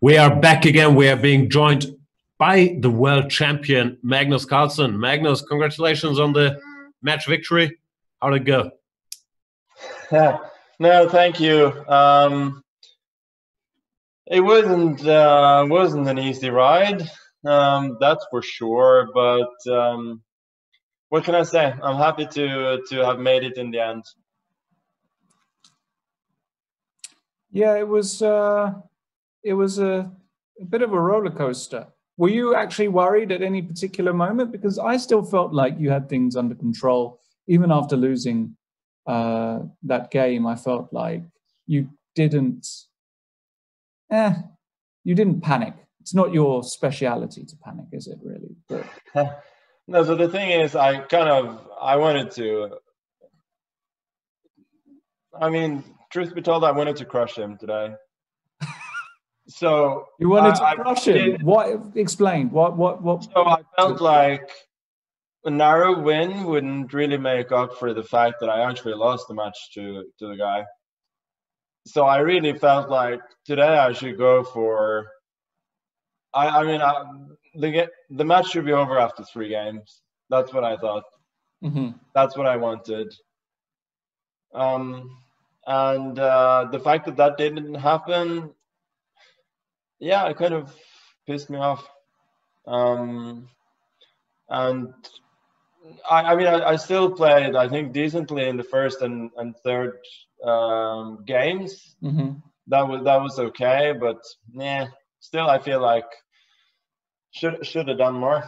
We are back again. We are being joined by the world champion, Magnus Carlsen. Magnus, congratulations on the match victory. How did it go? No, thank you. It wasn't an easy ride, that's for sure. But what can I say? I'm happy to have made it in the end. Yeah, it was a bit of a roller coaster. Were you actually worried at any particular moment? Because I still felt like you had things under control. Even after losing that game, I felt like you didn't panic. It's not your speciality to panic, is it really? But... No, so the thing is, I wanted to, I mean, truth be told, I wanted to crush him today. So you wanted to crush him? What? Explain. What? So I felt like a narrow win wouldn't really make up for the fact that I actually lost the match to the guy. So I really felt like today I should go for. The match should be over after 3 games. That's what I thought. Mm-hmm. That's what I wanted. And the fact that that didn't happen, yeah, it kind of pissed me off. And I still played, I think, decently in the first and third games. Mm-hmm. That was okay, but yeah, still I feel like should have done more.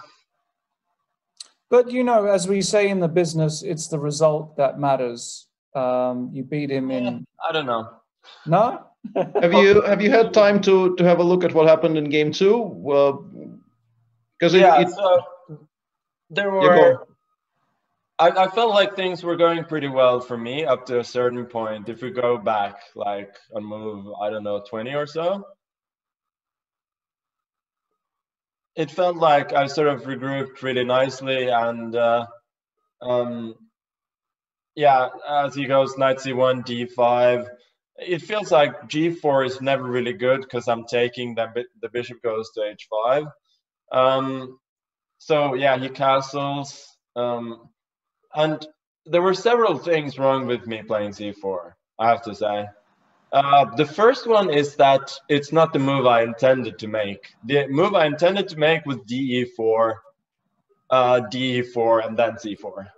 But you know, as we say in the business, it's the result that matters. You beat him in. I don't know. No. Have you had time to have a look at what happened in game 2? Well, because so there were. I felt like things were going pretty well for me up to a certain point. If we go back like a move, I don't know, 20 or so, it felt like I sort of regrouped really nicely. And yeah, as he goes knight c1, d5, it feels like g4 is never really good because I'm taking the bishop goes to h5. So yeah, he castles. And there were several things wrong with me playing c4, I have to say. The first one is that it's not the move I intended to make. The move I intended to make was de4, de4, and then c4.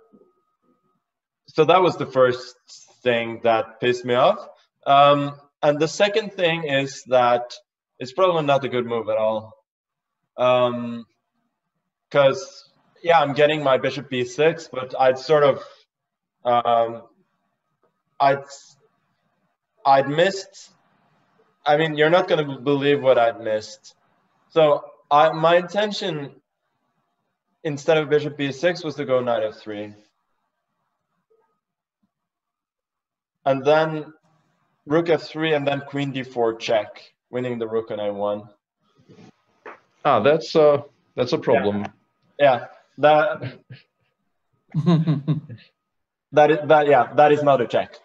So that was the first thing that pissed me off. And the second thing is that it's probably not a good move at all. Because yeah, I'm getting my bishop b6, but I'd sort of, I'd missed. I mean, you're not going to believe what I'd missed. So my intention, instead of bishop b6, was to go knight f3, and then rook f3, and then queen d4 check, winning the rook on a1. Ah, that's a problem. Yeah. That is not a check.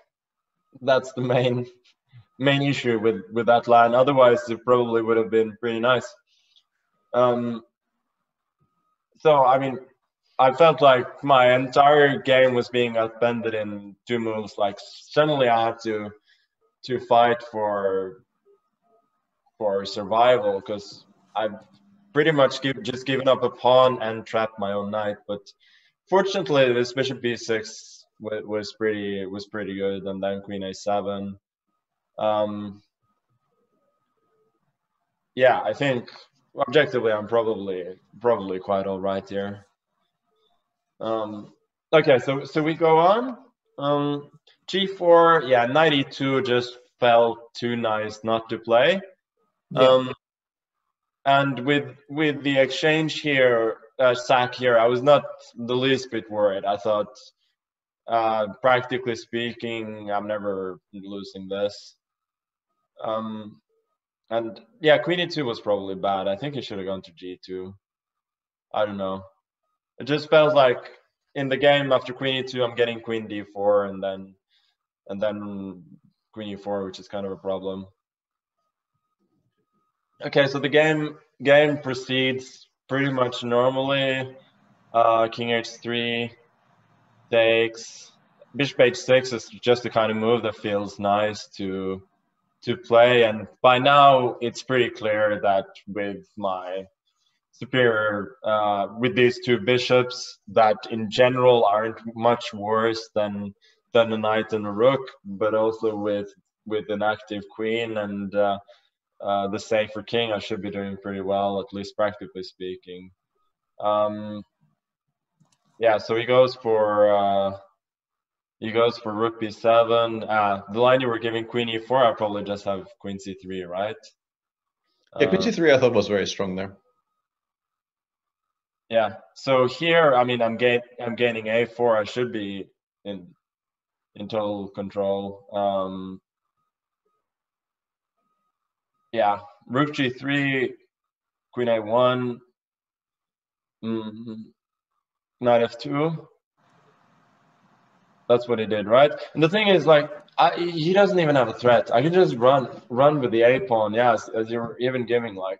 That's the main issue with that line. Otherwise, it probably would have been pretty nice. So I mean, I felt like my entire game was being upended in 2 moves. Like suddenly, I had to fight for survival because I've pretty much just given up a pawn and trapped my own knight. But fortunately, this bishop b6 was pretty good, and then queen a7. Yeah, I think objectively I'm probably quite all right here. Okay, so we go on. g4, yeah, knight e2 just felt too nice not to play. Yeah. And with the exchange here, sack here, I was not the least bit worried. I thought, practically speaking, I'm never losing this. And yeah, queen e2 was probably bad. I think he should have gone to g2. I don't know. It just felt like in the game after queen e2, I'm getting queen d4 and then queen e4, which is kind of a problem. Okay, so the game proceeds pretty much normally. King h3 takes. Bishop h6 is just the kind of move that feels nice to play, and by now it's pretty clear that with my superior, with these two bishops that in general aren't much worse than a knight and a rook, but also with an active queen and the safer king, I should be doing pretty well, at least practically speaking. Yeah, so he goes for rook b7. The line you were giving queen e4, I probably just have queen c3, right? Yeah, queen c3 I thought was very strong there. Yeah. So here, I mean, I'm gaining a4. I should be in total control. Yeah, rook g3, queen a1, knight f2. That's what he did, right? And the thing is, like, he doesn't even have a threat. I can just run with the a pawn. Yes, as you're even giving, like,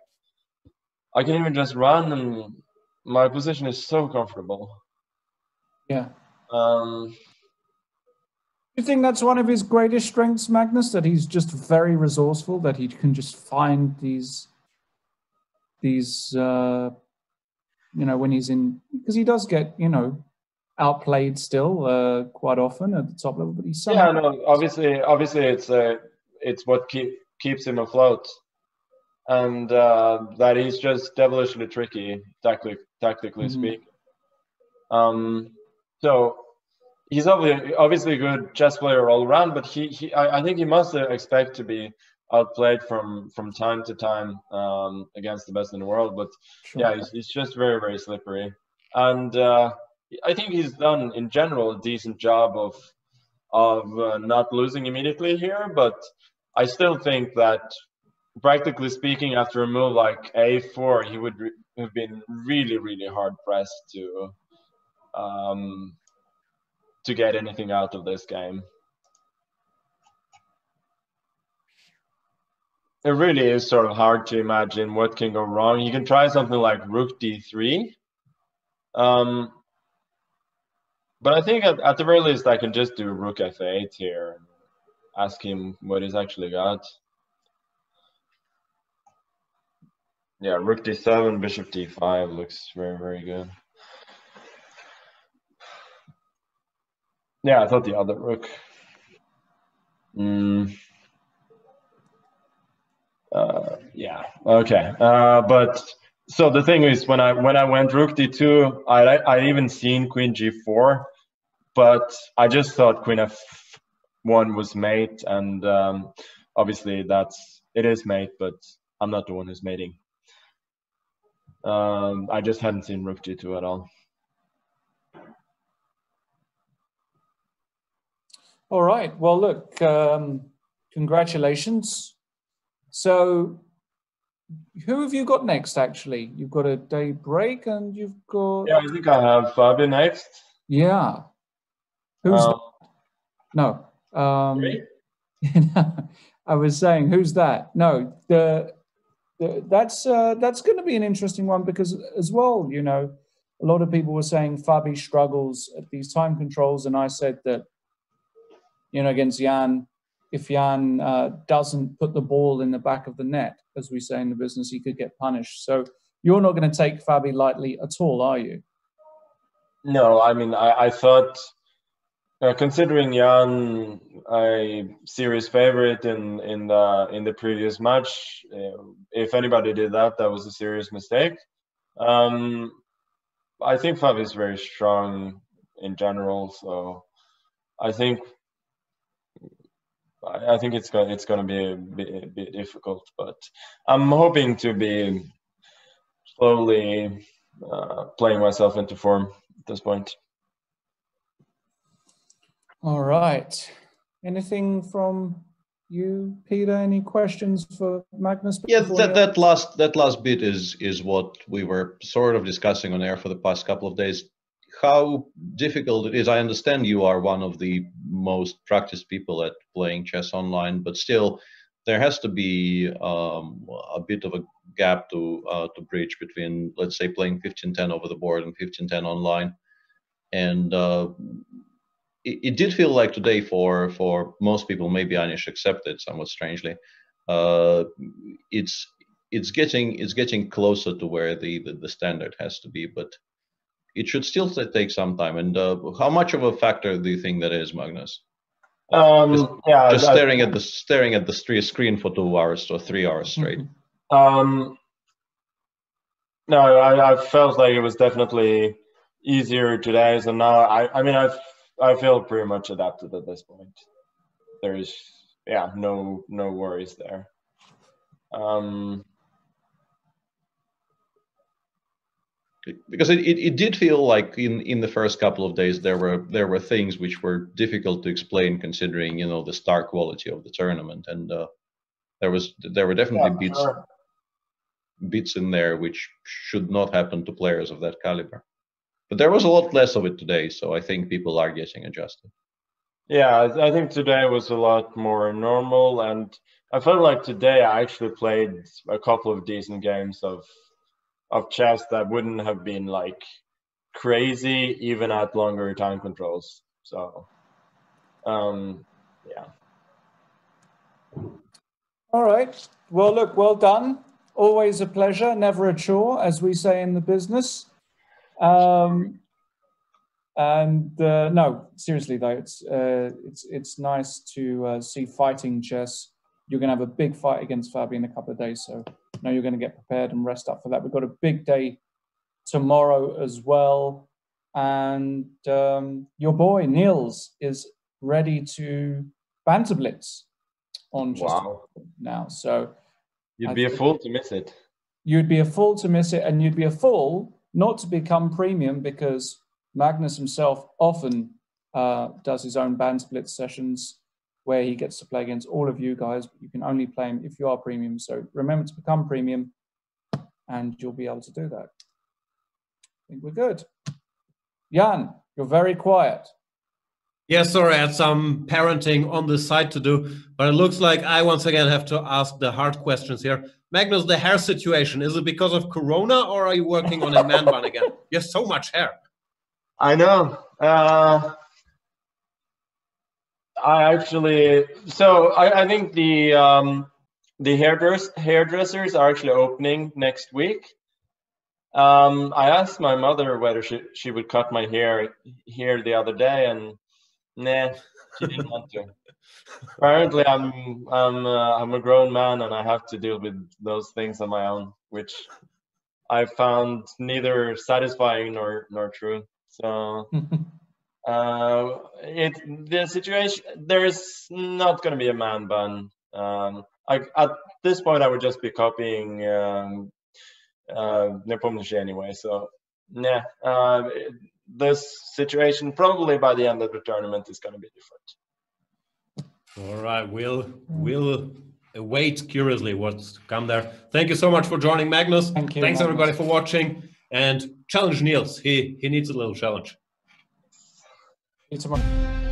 I can even just run, and my position is so comfortable. Yeah. Do you think that's one of his greatest strengths, Magnus? That he's just very resourceful. That he can just find these. You know, when he's in, because he does get, you know, outplayed still quite often at the top level, but he's yeah, no, obviously it's what keeps him afloat, and that he's just devilishly tricky tactically speaking. So he's obviously a good chess player all around, but I think he must expect to be outplayed from time to time against the best in the world. But sure. Yeah, he's just very, very slippery, and I think he's done in general a decent job of not losing immediately here. But I still think that, practically speaking, after a move like a4, he would have been really, really hard pressed to get anything out of this game. It really is sort of hard to imagine what can go wrong. You can try something like rook d3. But I think at the very least I can just do rook f8 here and ask him what he's actually got. Yeah, rook d7, bishop d5 looks very, very good. Yeah, I thought the other rook. Yeah, okay. But so the thing is, when I went rook d2, I even seen queen g4, but I just thought queen f1 was mate, and obviously it is mate, but I'm not the one who's mating. I just hadn't seen rook g2 at all. All right. Well, look, congratulations. So who have you got next, actually? You've got a day break and you've got... Yeah, I think I have Fabi next. Yeah. Who's that? No. I was saying, who's that? No, that's going to be an interesting one, because as well, you know, a lot of people were saying Fabi struggles at these time controls, and I said that, you know, against Jan, if Jan doesn't put the ball in the back of the net, as we say in the business, he could get punished. So you're not going to take Fabi lightly at all, are you? No, I mean, I thought, considering Jan a series favorite in the previous match, if anybody did that, that was a serious mistake. I think Fabi is very strong in general, so I think it's going to be a bit difficult, but I'm hoping to be slowly playing myself into form at this point. All right. Anything from you, Peter? Any questions for Magnus? Yeah, that last bit is what we were sort of discussing on air for the past couple of days. How difficult it is. I understand you are one of the most practiced people at playing chess online, but still, there has to be a bit of a gap to bridge between, let's say, playing 15-10 over the board and 15-10 online. And it did feel like today for most people, maybe Anish accepted somewhat strangely, it's getting closer to where the standard has to be, but it should still take some time. And how much of a factor do you think that is, Magnus? Just staring at the screen for 2 hours or 3 hours straight. No, I felt like it was definitely easier today. So now I feel pretty much adapted at this point. There's no worries there. Because it did feel like in the first couple of days there were things which were difficult to explain, considering the star quality of the tournament, and there were definitely bits in there which should not happen to players of that caliber. But there was a lot less of it today, so I think people are getting adjusted. Yeah, I think today was a lot more normal, and I felt like today I actually played a couple of decent games of chess that wouldn't have been like crazy even at longer time controls. So yeah. All right. Well, look, well done. Always a pleasure, never a chore, as we say in the business. No, seriously though, it's nice to see fighting chess. You're going to have a big fight against Fabi in a couple of days, so now you're going to get prepared and rest up for that. We've got a big day tomorrow as well, and your boy Niels is ready to banter blitz on just now. So you'd be a fool to miss it. You'd be a fool to miss it, and you'd be a fool not to become premium, because Magnus himself often does his own banter blitz sessions where he gets to play against all of you guys, but you can only play him if you are premium. So remember to become premium, and you'll be able to do that. I think we're good. Jan, you're very quiet. Yes, sorry, I had some parenting on the side to do, but it looks like I once again have to ask the hard questions here. Magnus, the hair situation, is it because of Corona, or are you working on a man bun again? You have so much hair. I know. I think the hairdressers are actually opening next week. I asked my mother whether she would cut my hair here the other day, and nah, she didn't want to. Apparently, I'm a grown man and I have to deal with those things on my own, which I found neither satisfying nor true. So the situation, there is not going to be a man bun. At this point, I would just be copying Nepomniachtchi anyway. So yeah, this situation probably by the end of the tournament is going to be different. All right, we'll await curiously what's to come there. Thank you so much for joining, Magnus. Thank you, Thanks Magnus, everybody for watching, and challenge Niels. He needs a little challenge. See you tomorrow.